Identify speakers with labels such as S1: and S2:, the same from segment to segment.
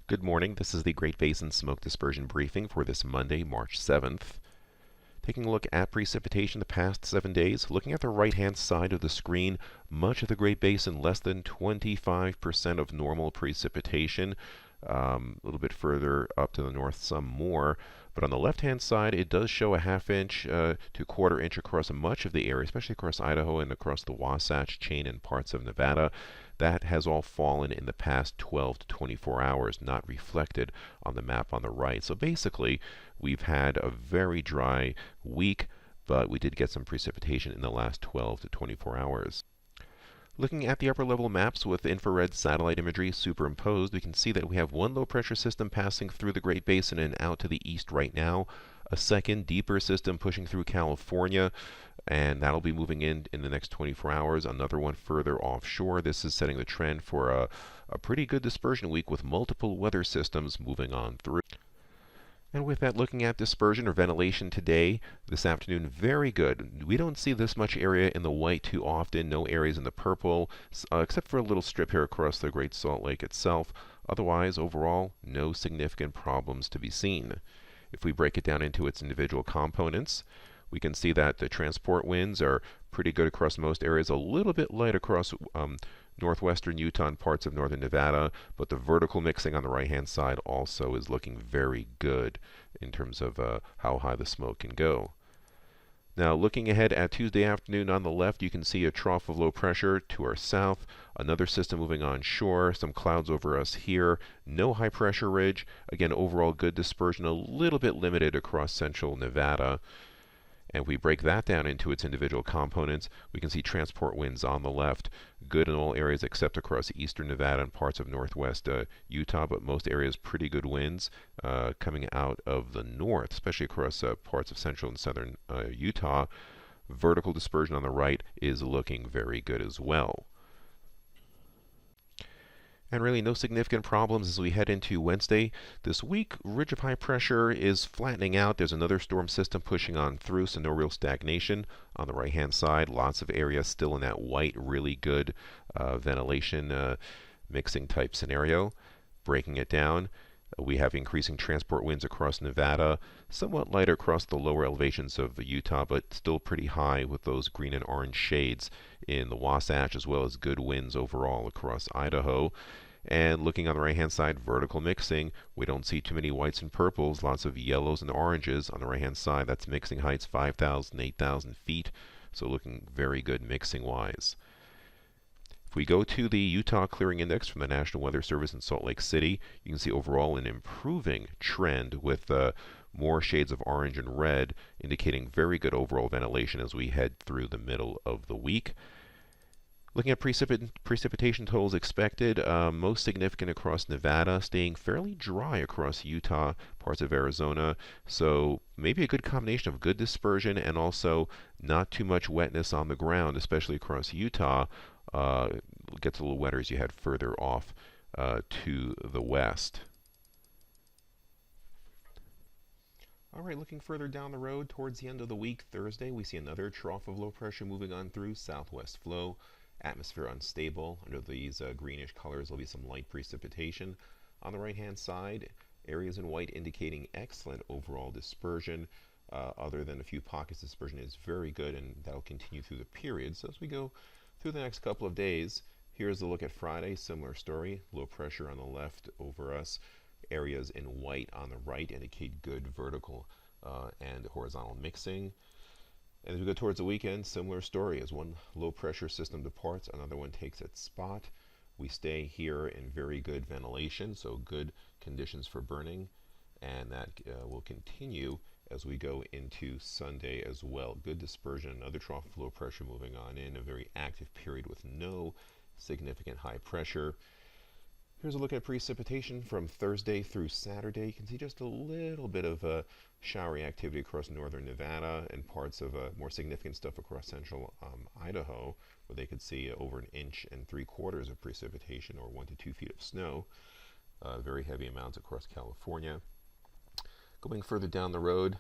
S1: Good morning. This is the Great Basin Smoke Dispersion Briefing for this Monday, March 7th. Taking a look at precipitation the past 7 days, looking at the right-hand side of the screen, much of the Great Basin less than 25% of normal precipitation. A little bit further up to the north, some more. But on the left-hand side, it does show a half-inch to quarter-inch across much of the area, especially across Idaho and across the Wasatch Chain and parts of Nevada. That has all fallen in the past 12 to 24 hours, not reflected on the map on the right. So basically, we've had a very dry week, but we did get some precipitation in the last 12 to 24 hours. Looking at the upper level maps with infrared satellite imagery superimposed, we can see that we have one low pressure system passing through the Great Basin and out to the east right now, a second deeper system pushing through California, and that'll be moving in the next 24 hours. Another one further offshore. This is setting the trend for a pretty good dispersion week with multiple weather systems moving on through. And with that, looking at dispersion or ventilation today, this afternoon, very good. We don't see this much area in the white too often, no areas in the purple, except for a little strip here across the Great Salt Lake itself. Otherwise, overall, no significant problems to be seen. If we break it down into its individual components, we can see that the transport winds are pretty good across most areas, a little bit light across northwestern Utah and parts of northern Nevada, but the vertical mixing on the right-hand side also is looking very good in terms of how high the smoke can go. Now, looking ahead at Tuesday afternoon on the left, you can see a trough of low pressure to our south, another system moving onshore, some clouds over us here, no high pressure ridge. Again, overall good dispersion, a little bit limited across central Nevada. And if we break that down into its individual components, we can see transport winds on the left, good in all areas except across eastern Nevada and parts of northwest Utah, but most areas pretty good winds coming out of the north, especially across parts of central and southern Utah. Vertical dispersion on the right is looking very good as well. And really no significant problems as we head into Wednesday. This week, ridge of high pressure is flattening out. There's another storm system pushing on through, so no real stagnation. On the right-hand side, lots of areas still in that white, really good ventilation mixing type scenario. Breaking it down, we have increasing transport winds across Nevada, somewhat lighter across the lower elevations of Utah, but still pretty high with those green and orange shades in the Wasatch, as well as good winds overall across Idaho. And looking on the right-hand side, vertical mixing, we don't see too many whites and purples, lots of yellows and oranges on the right-hand side. That's mixing heights 5,000, 8,000 feet, so looking very good mixing-wise. If we go to the Utah Clearing Index from the National Weather Service in Salt Lake City, you can see overall an improving trend with more shades of orange and red, indicating very good overall ventilation as we head through the middle of the week. Looking at precipitation totals expected, most significant across Nevada, staying fairly dry across Utah, parts of Arizona. So maybe a good combination of good dispersion and also not too much wetness on the ground, especially across Utah. Gets a little wetter as you head further off to the west. All right, looking further down the road towards the end of the week, Thursday, we see another trough of low pressure moving on through, southwest flow. Atmosphere unstable. Under these greenish colors, there'll be some light precipitation. On the right-hand side, areas in white indicating excellent overall dispersion. Other than a few pockets, dispersion is very good, and that'll continue through the period. So as we go through the next couple of days, here's a look at Friday. Similar story. Low pressure on the left over us. Areas in white on the right indicate good vertical and horizontal mixing. And as we go towards the weekend, similar story. As one low pressure system departs, another one takes its spot. We stay here in very good ventilation, so good conditions for burning, and that will continue as we go into Sunday as well. Good dispersion, another trough of low pressure moving on in, a very active period with no significant high pressure. Here's a look at precipitation from Thursday through Saturday. You can see just a little bit of showery activity across northern Nevada and parts of more significant stuff across central Idaho, where they could see over 1.75 inches of precipitation or 1 to 2 feet of snow. Very heavy amounts across California. Going further down the road,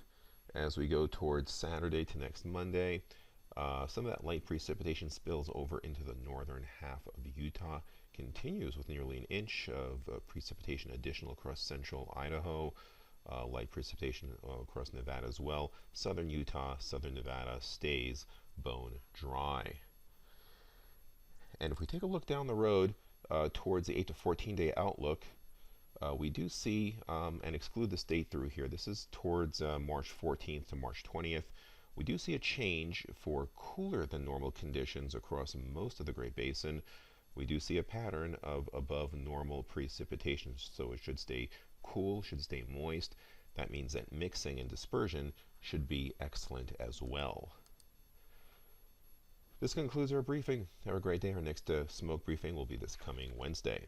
S1: as we go towards Saturday to next Monday, some of that light precipitation spills over into the northern half of Utah. continues with nearly an inch of precipitation additional across central Idaho. Light precipitation across Nevada as well. Southern Utah, southern Nevada stays bone dry. And if we take a look down the road towards the 8 to 14 day outlook, we do see, and exclude the state through here, this is towards March 14th to March 20th, we do see a change for cooler than normal conditions across most of the Great Basin. We do see a pattern of above normal precipitation, so it should stay cool, should stay moist. That means that mixing and dispersion should be excellent as well. This concludes our briefing. Have a great day. Our next smoke briefing will be this coming Wednesday.